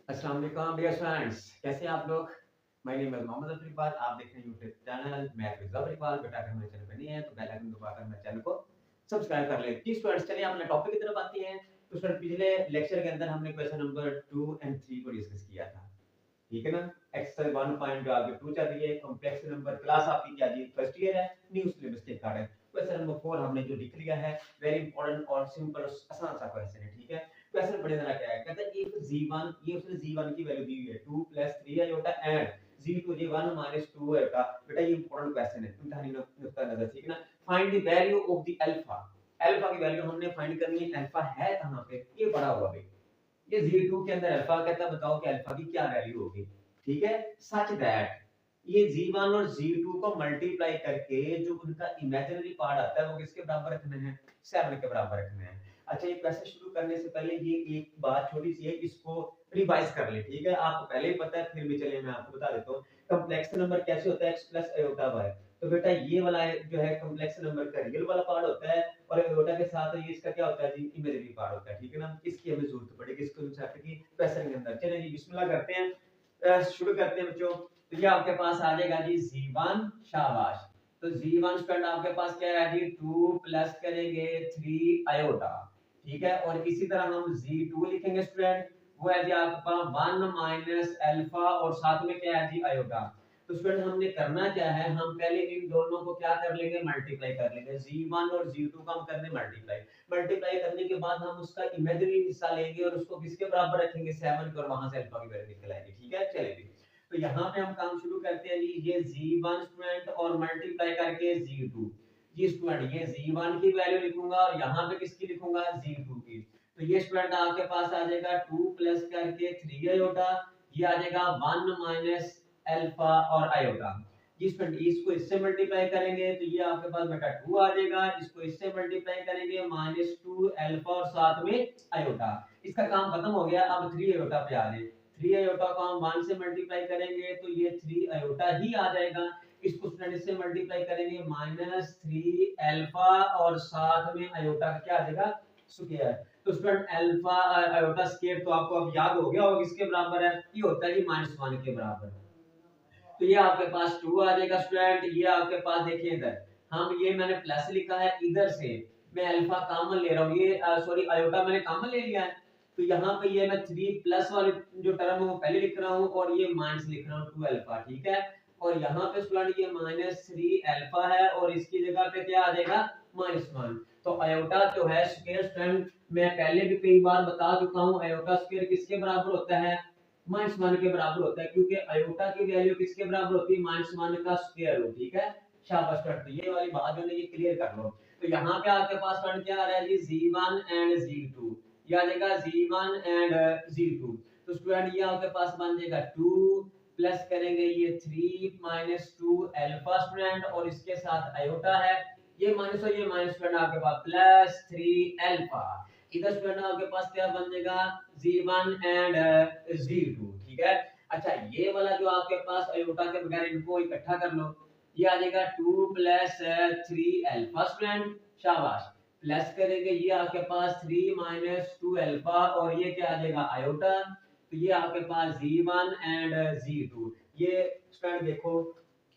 अस्सलाम वालेकुम dear friends, कैसे हैं आप लोग? My name is Mohammad Abdul Iqbal. आप देख रहे हैं यूट्यूब चैनल मैं अब्दुल इकबाल। बेटा अगर हमारे चैनल पे नहीं है तो बेल आइकन दबाकर हमारे चैनल को सब्सक्राइब कर लें। जी स्टूडेंट्स, चलिए अपने टॉपिक की तरफ आते हैं। तो स्टूडेंट, पिछले लेक्चर के अंदर हमने क्वेश्चन नंबर 2 एंड 3 को डिस्कस किया था। ठीक है ना? एक्सरसाइज 1 पॉइंट जो आपके 2 चल रही है, कॉम्प्लेक्स नंबर। क्लास आपकी क्या जी? फर्स्ट ईयर है, न्यू सिलेबस के अकॉर्डिंग। क्वेश्चन नंबर 4 हमने जो लिख लिया है, वेरी इंपॉर्टेंट और सिंपल और आसान सा क्वेश्चन है। ठीक है? क्वेश्चन पढ़े जरा क्या है। कहता है इफ g1, ये उसने g1 की वैल्यू दी हुई है 2 3 iota and g2 g1 2 iota. बेटा ये इंपॉर्टेंट क्वेश्चन है, इम्तिहानी नुक्ता नजर। ठीक है ना? Find the value of the alpha. Alpha की वैल्यू हमने फाइंड करनी है। अल्फा है कहां पे? ये पड़ा हुआ भाई, ये z2 के अंदर अल्फा। कहता है बताओ कि अल्फा की क्या वैल्यू होगी। ठीक है? सच दैट ये g1 और g2 को मल्टीप्लाई करके जो उनका इमेजिनरी पार्ट आता है वो किसके बराबर रखना है? 7 के बराबर रखना है। अच्छा, ये क्वेश्चन शुरू करने से पहले ये एक बात छोटी सी है, इसको रिवाइज कर ले। ठीक है? आपको पहले ही पता है, फिर भी चलिए मैं आपको बता देता हूँ। कॉम्प्लेक्स नंबर कैसे होता है? x plus iota y। तो बेटा ये वाला जो है कॉम्प्लेक्स नंबर का रियल वाला पार्ट होता है, और आयोटा के साथ ये इसका क्या होता है जी? इमेजिनरी पार्ट होता है। ठीक है ना? इसकी हमें जरूरत पड़ेगी इसको कंसेप्ट की क्वेश्चन के अंदर। चलिए जी बिस्मिल्लाह करते हैं, शुरू करते हैं बच्चों। तो ये आपके पास आ जाएगा जी g1। शाबाश। तो g1 स्टूडेंट आपके पास क्या है जी? 2 प्लस करेंगे 3 आयोटा। ठीक है? और इसी तरह हम g2 लिखेंगे स्टूडेंट, वो है जी आपके पास 1 माइनस अल्फा और साथ में क्या है जी? आयोटा। तो स्टूडेंट हमने करना क्या है, हम पहले इन दोनों को क्या कर लेंगे? मल्टीप्लाई कर लेंगे। g1 और g2 को हम कर लेंगे मल्टीप्लाई। मल्टीप्लाई करने के बाद हम उसका इमेजिनरी हिस्सा लेंगे और उसको किसके बराबर रखेंगे? 7 के, और वहां से अल्फा की वैल्यू निकल आएगी। ठीक है? चलिए, तो यहाँ पे हम काम शुरू करते हैं जी। ये g1 स्टूडेंट और मल्टीप्लाई करके g2। जी स्टूडेंट, ये g1 की वैल्यू लिखूंगा और यहाँ पे किसकी लिखूंगा? g2 की। तो ये स्टूडेंट आपके पास आ जाएगा 2 प्लस करके 3 आयोटा, ये आ जाएगा 1 माइनस अल्फा और आयोटा। जी स्टूडेंट, इसको इससे मल्टीप्लाई करेंगे तो ये आपके पास बेटा 2 आ जाएगा। इसको इससे मल्टीप्लाई करेंगे -2 अल्फा और साथ में आयोटा। इसका काम खत्म हो गया। अब 3 आयोटा पे आ जाए। 3 आयोटा को हम 1 से मल्टीप्लाई करेंगे तो ये 3 आयोटा ही आ जाएगा। इसको स्टूडेंट इससे मल्टीप्लाई करेंगे -3 अल्फा और साथ में आयोटा का क्या आ जाएगा? स्क्वायर। तो स्टूडेंट अल्फा आयोटा स्क्वायर तो आपको अब याद हो गया होगा किसके बराबर है? ये होता है जी -1 के बराबर। तो ये आपके पास 2 आ जाएगा स्टूडेंट। ये आपके पास देखिए इधर, हम ये मैंने प्लस लिखा है, इधर से मैं अल्फा कॉमन ले रहा हूँ, ये सॉरी आयोटा मैंने कॉमन ले लिया है। तो यहाँ पे ये मैं 3 प्लस वाली जो टर्म है वो पहले लिख रहा हूँ और ये माइनस लिख रहा हूँ 2 अल्फा। ठीक है? और यहाँ पे स्टूडेंट ये -3 अल्फा है और इसकी जगह पे क्या आ जाएगा? -1। तो आयोटा जो है स्क्वायर स्टूडेंट, मैं पहले भी कई बार बता चुका हूँ, आयोटा स्क्वायर किसके बराबर होता है? -1 के बराबर होता है, क्योंकि आयोटा की वैल्यू किसके बराबर होती है? -1 का स्क्वायर रूट। ठीक है? शाबाश कर, तो ये वाली बात जो है ये क्लियर कर लो। तो यहाँ पे आपके पास फ्रेंड क्या आ रहा है जी? g1 and g2। ये आ जाएगा g1 एंड g2। तो स्टूडेंट ये आपके पास बन जाएगा 2 प्लस करेंगे ये 3 -2 अल्फा स्टूडेंट, और इसके साथ आयोटा है, ये माइनस और ये माइनस स्टूडेंट आपके पास +3 अल्फा। इधर स्टूडेंट आपके पास क्या बन जाएगा? g1 and g2। ठीक है? अच्छा, ये वाला जो आपके पास आयोटा के बगैर, इनको इकट्ठा कर लो। ये आ जाएगा 2 + 3 अल्फा स्टूडेंट। शाबाश। प्लस करेंगे ये आपके पास 3 -2 अल्फा, और ये क्या आ जाएगा? आयोटा। तो ये आपके पास g1 एंड g2। ये स्टूडेंट देखो,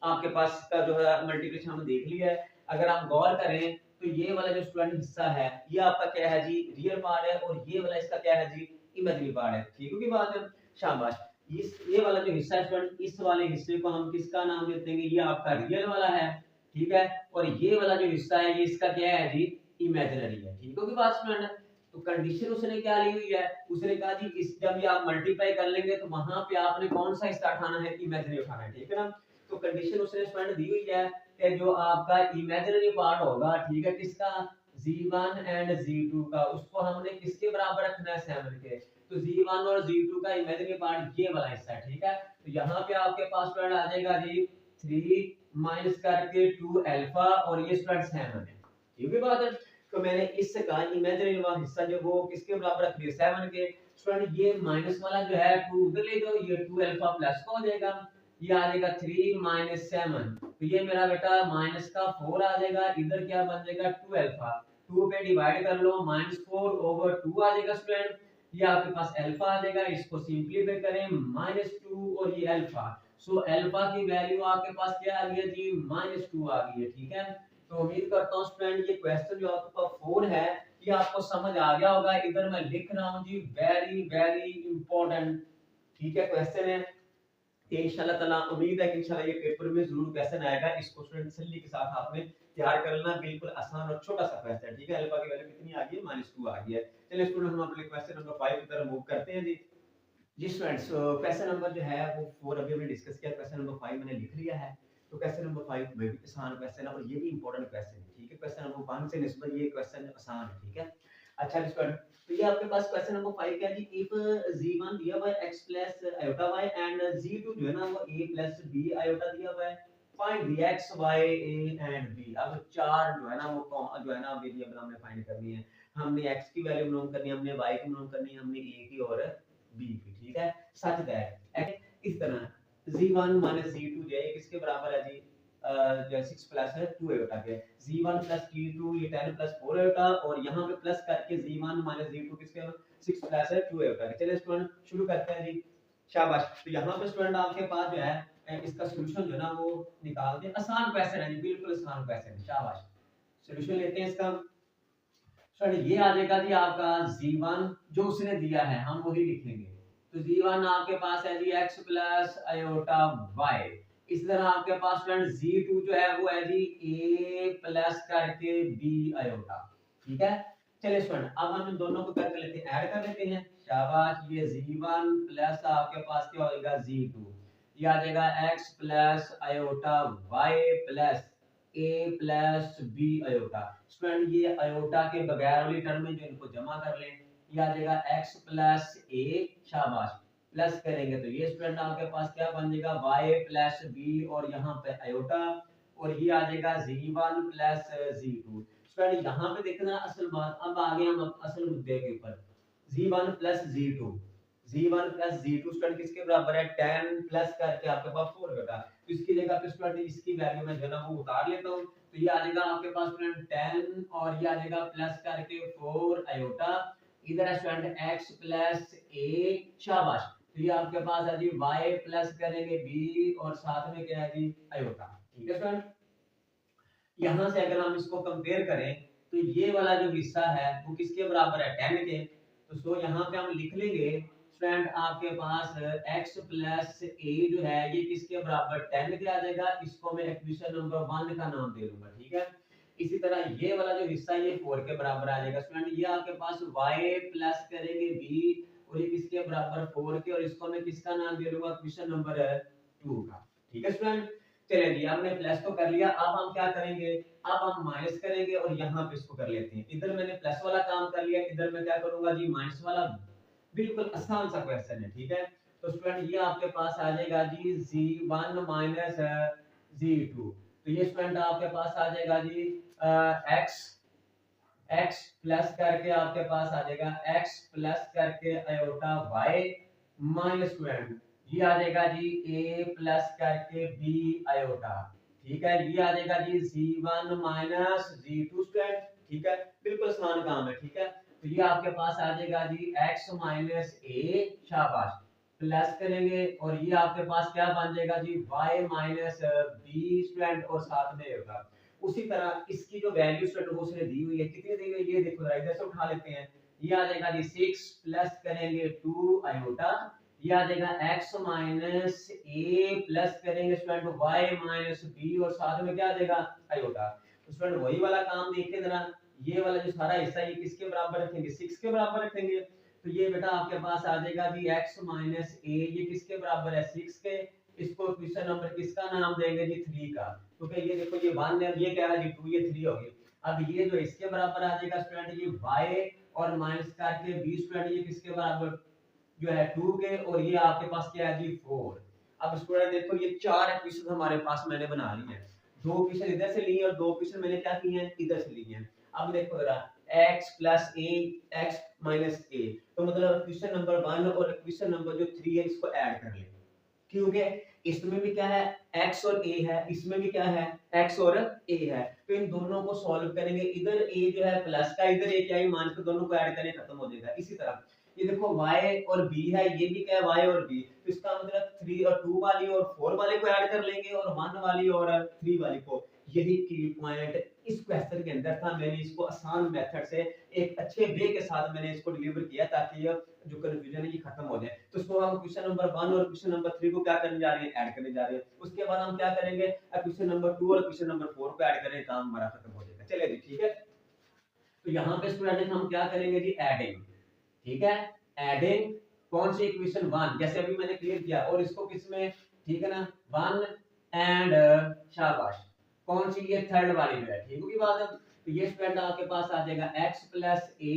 आपके पास इसका जो है मल्टीप्लिकेशन हमने देख लिया है। अगर आप गौर करें तो ये वाला जो स्टूडेंट हिस्सा है ये आपका क्या है जी? रियल पार्ट है, और ये वाला इसका क्या है जी? इमेजिनरी पार्ट है। ठीक है की बात है? शाबाश। इस ये वाला जो हिस्सा है स्टूडेंट, इस वाले हिस्से को हम किसका नाम देते हैं? ये आपका रियल वाला है। ठीक है? और ये वाला जो हिस्सा है ये इसका क्या है जी? इमेजिनरी है। ठीक है की बात स्टूडेंट? तो कंडीशन उसने क्या ली हुई है? उसने कहा जी इस जब ये आप मल्टीप्लाई कर लेंगे तो वहां पे आपने कौन सा हिस्सा उठाना है? इमेजिनरी उठाना है। ठीक है ना? तो कंडीशन उसने स्टूडेंट दी हुई है कि जो आपका इमेजिनरी पार्ट होगा, ठीक है, किसका? g1 एंड g2 का, उसको हमने किसके बराबर रखना है? 7 के। तो g1 और g2 का इमेजिनरी पार्ट ये वाला हिस्सा है। ठीक है? तो यहाँ पे आपके पास स्टूडेंट आ जाएगा जी 3 माइनस करके 2 अल्फा, और ये स्टूडेंट 7 है। ठीक है बात है? तो मैंने इसका इमेजिनरी वाला हिस्सा जो वो किसके बराबर रख दिया? 7 के। स्टूडेंट ये माइनस वाला जो है 2 उधर ले जाओ, ये 2 अल्फा प्लस का हो जाएगा, ये आ जाएगा 3 - 7। तो ये मेरा बेटा माइनस का 4 आ जाएगा, इधर क्या बन जाएगा? 2 अल्फा। 2 पे डिवाइड कर लो, -4/2 आ जाएगा स्टूडेंट। ये आपके पास अल्फा आ जाएगा, इसको सिंपलीफाई करें -2 और ये अल्फा। सो अल्फा की वैल्यू आपके पास क्या आ गई है जी, -2 आ गई है, ठीक है। तो उम्मीद करता हूँ स्टूडेंट ये क्वेश्चन जो आपके पास 4 है ये आपको समझ आ गया होगा। इधर मैं लिख रहा हूँ जी वेरी वेरी इंपॉर्टेंट, ठीक है क्वेश्चन है ये इंशाल्लाह ताला। उम्मीद है कि इंशाल्लाह ये पेपर में जरूर क्वेश्चन आएगा। इसको स्टूडेंट तसल्ली के साथ आपने तैयार कर लेना, बिल्कुल आसान और छोटा सा क्वेश्चन है, ठीक है। अल्फा की वैल्यू कितनी आ गई है, -2 आ गई है। चलिए स्टूडेंट हम अपने क्वेश्चन नंबर 5 की तरफ मूव करते हैं जी। जी स्टूडेंट्स, क्वेश्चन नंबर जो है वो 4 अभी हमने डिस्कस किया, क्वेश्चन नंबर 5 मैंने लिख लिया है। तो क्वेश्चन नंबर 5 में भी आसान क्वेश्चन है और ये भी इंपॉर्टेंट क्वेश्चन है, ठीक है। क्वेश्चन नंबर 1 से निस्बत ये क्वेश्चन आसान है, ठीक है। अच्छा स्टूडेंट, तो ये आपके पास क्वेश्चन नंबर 5 क्या है जी, इफ g1 दिया हुआ है x plus iota y and g2 जो है ना वो a प्लस b आयोटा दिया हुआ है, find the x y a and b। अब चार जो है ना वो जो है ना वेरिएबल हमने फाइंड करनी है। हमने x की वैल्यू मालूम करनी है, हमने y की मालूम करनी है, हमने a की और b की, ठीक है। सच दैट इस तरह g1 g2 जो है किसके बराबर है जी, जो 6 प्लस 2 आयोटा के। g1 g2 ये 10 4 आयोटा और यहाँ पे प्लस करके g1 g2 किसके 6 प्लस 2 आयोटा के। चलिए स्टूडेंट शुरू करते हैं जी, शाबाश। तो यहाँ पे स्टूडेंट आपके पास जो है इसका सॉल्यूशन जो है ना वो निकाल दें। आसान क्वेश्चन है जी, बिल्कुल आसान क्वेश्चन है, शाबाश। सॉल्यूशन लेते हैं इसका। सर ये आ जाएगा जी आपका g1 जो उसने दिया है हम वही लिखेंगे। तो g1 आपके पास है जी x प्लस आयोटा y। इस तरह आपके पास फ्रेंड g2 जो है वो है जी a प्लस करके b आयोटा, ठीक है। चलिए स्टूडेंट अब हम इन दोनों को करके लेते हैं, ऐड कर लेते हैं, शाबाश। ये g1 प्लस आपके पास क्या होगा g2, ये आ जाएगा x plus iota y plus a plus b iota. Student ये आयोटा के बगैर वाली टर्म में जो इनको जमा कर लें, ये आ जाएगा x प्लस a, शाबाश। प्लस करेंगे तो ये स्टूडेंट आपके पास क्या बन जाएगा y प्लस b और यहाँ पे आयोटा और ये आ जाएगा z1 प्लस z2। स्टूडेंट यहाँ पे देखना असल बात, अब आगे हम असल मुद्दे के ऊपर। z1 plus z2, z1 plus z2 student किसके बराबर है, 10 प्लस करके आपके पास 4 बेटा। तो इसकी जगह पे स्टूडेंट इसकी वैल्यू मैं जो है ना वो उतार लेता हूँ। तो ये आ जाएगा आपके पास स्टूडेंट 10 और ये आ जाएगा प्लस करके 4 आयोटा। इधर है स्टूडेंट x प्लस a, शाबाश। तो ये आपके पास है जी y प्लस करेंगे b और साथ में क्या है जी आयोटा, ठीक है स्टूडेंट। यहां से अगर हम इसको कंपेयर करें तो ये वाला जो हिस्सा है वो किसके बराबर है, 10 के। तो सो यहाँ पे हम लिख लेंगे स्टूडेंट आपके पास x प्लस a जो है ये किसके बराबर 10 के आ जाएगा। इसको मैं इक्वेशन नंबर 1 का नाम दे दूंगा, ठीक है। इसी तरह ये वाला जो हिस्सा ये 4 के बराबर आ जाएगा स्टूडेंट। ये आपके पास y प्लस करेंगे b और ये किसके बराबर 4 के और इसको मैं किसका नाम दे दूंगा, इक्वेशन नंबर 2 का, ठीक है स्टूडेंट। चलिए जी हमने प्लस तो कर लिया, अब हम क्या करेंगे, अब हम माइनस करेंगे और यहाँ पे इसको कर लेते हैं। इधर मैंने प्लस वाला काम कर लिया, इधर मैं क्या करूंगा जी माइनस वाला। बिल्कुल आसान सा क्वेश्चन है, ठीक है। तो स्टूडेंट ये आपके पास आ जाएगा जी z1 माइनस z2। तो ये स्टूडेंट आपके पास आ जाएगा जी x प्लस करके आपके पास आ जाएगा x प्लस करके आयोटा y माइनस स्टूडेंट ये आ जाएगा जी a प्लस करके b आयोटा, ठीक है। ये आ जाएगा जी z1 माइनस z2 स्टूडेंट, ठीक है। बिल्कुल आसान काम है, ठीक है। तो ये आपके पास आ जाएगा जी x माइनस a, शाबाश। प्लस करेंगे और ये आपके पास क्या बन जाएगा जी y माइनस b स्टूडेंट और साथ में होगा। उसी तरह इसकी जो वैल्यू स्टूडेंट वो उसने दी हुई है, कितनी दी हुई है ये देखो जरा, इधर से उठा लेते हैं। ये आ जाएगा जी 6 प्लस करेंगे 2 आयोटा। ये आ जाएगा x माइनस a प्लस करेंगे स्टूडेंट y माइनस b और साथ में क्या आ जाएगा आयोटा। तो स्टूडेंट वही वाला काम देखिए जरा, ये वाला जो सारा हिस्सा ये किसके बराबर रखेंगे, 6 के बराबर रखेंगे। तो ये बेटा आपके पास आ जाएगा जी x माइनस a, ये किसके बराबर है 6 के। इसको क्वेश्चन नंबर किसका नाम देंगे जी 3 का, क्योंकि ये देखो ये 1 है, ये क्या है जी 2, ये 3 हो गई। अब ये जो इसके बराबर आ जाएगा स्टूडेंट ये y और माइनस करके b स्टूडेंट ये किसके बराबर जो है 2 के और ये आपके पास क्या है जी 4। अब स्टूडेंट देखो ये चार इक्वेशन हमारे पास मैंने बना ली है, दो इक्वेशन इधर से ली है और दो इक्वेशन मैंने क्या की है इधर से ली है। अब देखो जरा x plus a x minus a, तो मतलब इक्वेशन नंबर 1 और इक्वेशन नंबर जो 3 है इसको ऐड कर ले, क्योंकि इसमें भी क्या है x और a है, इसमें भी क्या है x और a है। तो इन दोनों को सॉल्व करेंगे, इधर a जो है प्लस का, इधर a क्या है माइनस का, दोनों को ऐड करें खत्म हो जाएगा। इसी तरह ये देखो y और b है, ये भी क्या है y और b, तो इसका मतलब 3 और 2 वाली और 4 वाली को ऐड कर लेंगे और 1 वाली और 3 वाली को। यही की पॉइंट इस क्वेश्चन के अंदर था। मैंने इसको आसान मेथड से एक अच्छे वे के साथ मैंने इसको डिलीवर किया ताकि ये जो कंफ्यूजन है ये खत्म हो जाए। तो इसको हम क्वेश्चन नंबर 1 और क्वेश्चन नंबर 3 को क्या करने जा रहे हैं, ऐड करने जा रहे हैं। उसके बाद हम क्या करेंगे, क्वेश्चन नंबर 2 और क्वेश्चन नंबर 4 को ऐड करें, काम हमारा खत्म हो जाएगा। चलिए जी ठीक है। तो यहाँ पे स्टूडेंट हम क्या करेंगे जी, एडिंग। ठीक है, एडिंग कौन सी इक्वेशन 1, जैसे अभी मैंने क्लियर किया, और इसको किसमें, ठीक है ना, 1 एंड शाबाश, कौन सी, ये थर्ड वाली में है, ठीक होगी बात है। तो ये स्टूडेंट आपके पास आ जाएगा x प्लस a,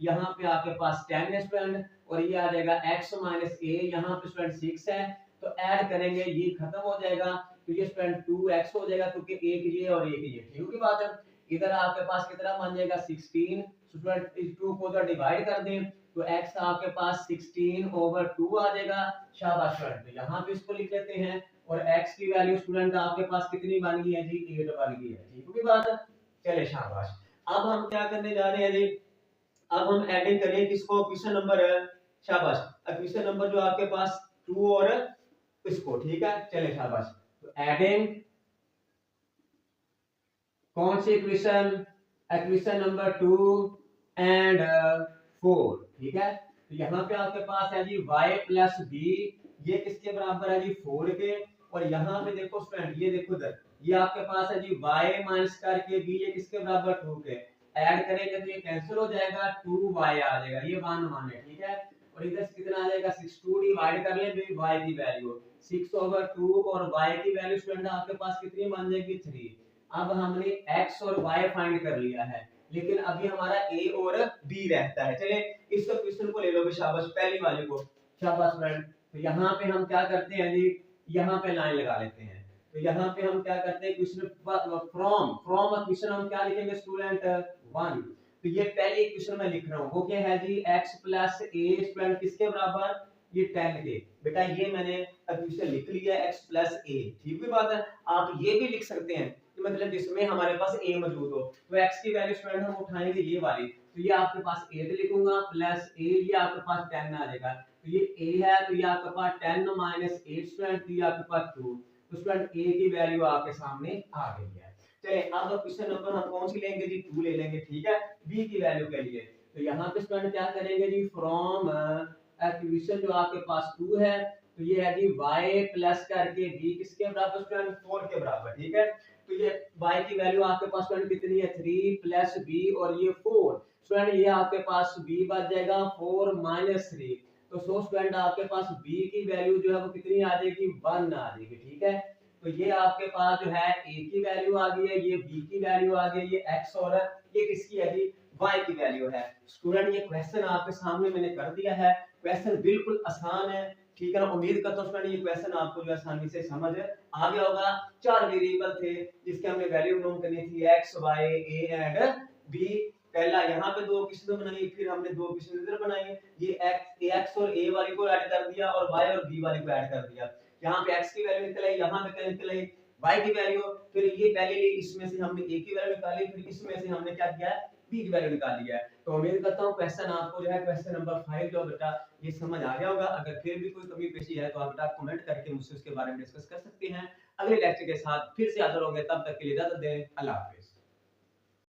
यहाँ पे आपके पास 10 है स्टूडेंट, और ये आ जाएगा x माइनस a, यहाँ पे स्टूडेंट 6 है। तो ऐड करेंगे, ये खत्म हो जाएगा, तो ये स्टूडेंट 2x हो जाएगा, क्योंकि एक ये और एक ये, ठीक होगी बात है। इधर आपके पास कितना बन जाएगा 16, स्टूडेंट इस 2 को उधर डिवाइड कर दें तो x आपके पास 16 ओवर 2 आ जाएगा। शाबाश स्टूडेंट, तो यहाँ पे इसको लिख लेते हैं, और x की वैल्यू स्टूडेंट आपके पास कितनी बन गई है जी, 8 बन गई है, ठीक है बात है। चलिए शाबाश, अब हम क्या करने जा रहे हैं जी, अब हम एडिंग करें किसको, क्वेश्चन नंबर, शाबाश, क्वेश्चन नंबर जो आपके पास 2 और इसको, ठीक है। चलिए शाबाश, तो एडिंग कौन सी इक्वेशन, इक्वेशन नंबर 2 एंड 4, ठीक है। तो यहाँ पे आपके पास है जी y प्लस बी, ये किसके बराबर है जी 4 के, और यहाँ पे देखो स्टूडेंट, ये देखो इधर, ये आपके पास है जी y माइनस करके b, ये किसके बराबर 2 के, ऐड करेंगे तो ये कैंसिल हो जाएगा, 2y आ जाएगा, ये 1 1 है, ठीक है। और इधर से कितना आ जाएगा 6, 2 डिवाइड कर ले y की वैल्यू 6 ओवर 2, और y की वैल्यू स्टूडेंट आपके पास कितनी बन जाएगी 3। अब हमने x और y फाइंड कर लिया है, लेकिन अभी हमारा a और b रहता है। चलिए इस क्वेश्चन को ले लो, शाबाश, पहली वाले को, शाबाश फ्रेंड। तो यहाँ पे हम क्या करते हैं जी, यहाँ पे लाइन लगा लेते हैं। तो यहाँ पे हम क्या करते हैं, क्वेश्चन फ्रॉम फ्रॉम क्वेश्चन हम क्या लिखेंगे स्टूडेंट 1। तो ये पहली क्वेश्चन मैं लिख रहा हूँ, वो क्या है जी, x प्लस a स्टूडेंट किसके बराबर, ये 10 के। बेटा ये मैंने क्वेश्चन लिख लिया x प्लस a, ठीक है बात है। आप ये भी लिख सकते हैं, मतलब जिसमें हमारे पास a मौजूद हो। तो x की वैल्यू स्टूडेंट हम उठाएंगे ये वाली, तो ये आपके पास 8 लिखूंगा प्लस a, ये आपके पास 10 आ जाएगा। तो ये a है, तो ये आपके पास 10 माइनस 8 स्टूडेंट, तो ये आपके पास 2, तो स्टूडेंट a की वैल्यू आपके सामने आ गई है। चलिए अब क्वेश्चन नंबर हम कौन सी लेंगे जी, 2 ले लेंगे, ठीक है, b की वैल्यू के लिए। तो यहाँ पे स्टूडेंट क्या करेंगे जी, फ्रॉम क्वेश्चन जो आपके पास 2 है, तो ये है जी y प्लस करके b किसके बराबर स्टूडेंट, 4 के बराबर, ठीक है। तो ये y की वैल्यू आपके पास स्टूडेंट कितनी है, 3 प्लस b, और ये 4 स्टूडेंट, ये आपके पास b बच जाएगा 4 माइनस 3। तो सो स्टूडेंट आपके पास b की वैल्यू जो है वो कितनी आ जाएगी, 1 आ जाएगी, ठीक है। तो ये आपके पास जो है a की वैल्यू आ गई है, ये b की वैल्यू आ गई, ये x, और ये किसकी है जी, y की वैल्यू है। स्टूडेंट ये क्वेश्चन आपके सामने मैंने कर दिया है, क्वेश्चन बिल्कुल आसान है, ठीक है ना। उम्मीद करता हूं स्टूडेंट ये क्वेश्चन आपको जो आसानी से समझ आ गया होगा। 4 वेरिएबल थे जिसके हमने वैल्यू नोट करनी थी, x y a and b। पहला यहाँ पे दो क्वेश्चन बनाई, फिर हमने दो क्वेश्चन इधर बनाए, ये x और a वाली को ऐड कर दिया और y और b वाली को ऐड कर दिया। यहाँ पे x की वैल्यू निकल आई, यहाँ पे निकल आई y की वैल्यू, फिर ये पहले ली, इसमें से हमने a की वैल्यू निकाली, फिर इसमें से हमने क्या किया, b की वैल्यू निकाली है। तो उम्मीद करता हूँ क्वेश्चन आपको जो है क्वेश्चन नंबर 5 जो बेटा ये समझ आ गया होगा। अगर फिर भी कोई कमी पेशी है तो आप बेटा कमेंट करके मुझसे उसके बारे में डिस्कस कर सकते हैं। अगले लेक्चर के साथ फिर से हाजिर होंगे, तब तक के लिए इजाजत दें, अल्लाह हाफिज।